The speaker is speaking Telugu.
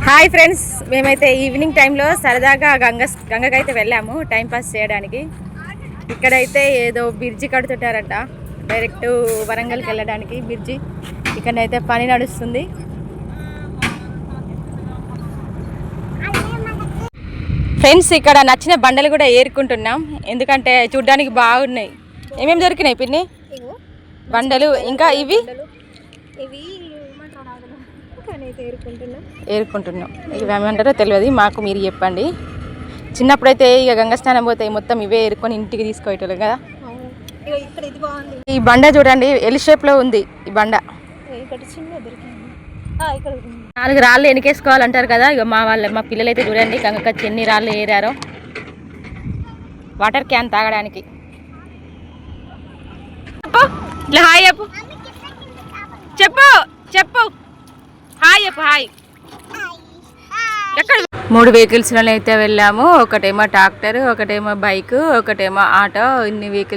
హాయ్ ఫ్రెండ్స్, మేమైతే ఈవినింగ్ టైంలో సరదాగా గంగకైతే వెళ్ళాము టైం పాస్ చేయడానికి. ఇక్కడైతే ఏదో బ్రిడ్జి కడుతుంటారంట, డైరెక్ట్ వరంగల్కి వెళ్ళడానికి బ్రిడ్జి. ఇక్కడైతే పని నడుస్తుంది. ఫ్రెండ్స్, ఇక్కడ నచ్చిన బండలు కూడా ఏరుకుంటున్నాం, ఎందుకంటే చూడ్డానికి బాగున్నాయి. ఏమేమి దొరికినాయి పిన్ని? బండలు, ఇంకా ఇవి ఏరుకుంటున్నాం. ఇవి ఏమంటారో తెలియదు మాకు, మీరు చెప్పండి. చిన్నప్పుడైతే ఇక గంగ స్నానం పోతే మొత్తం ఇవే ఏరుకొని ఇంటికి తీసుకోవటం కదా. ఈ బండ చూడండి, ఎల్ షేప్లో ఉంది ఈ బండ. 4 రాళ్ళు ఎనికేసుకోవాలంటారు కదా. ఇక మా పిల్లలు అయితే చూడండి గంగకి ఎన్ని రాళ్ళు ఏరారో వాటర్ క్యాన్ తాగడానికి. ఇట్లా హాయ్ చెప్పు, చెప్పు చెప్పు హాయ్ చెప్పు, హాయ్. ఎక్కడ 3 వెహికల్స్లో అయితే వెళ్ళాము. ఒకటేమో ట్రాక్టర్, ఒకటేమో బైక్, ఒకటేమో ఆటో. ఇన్ని వెహికల్స్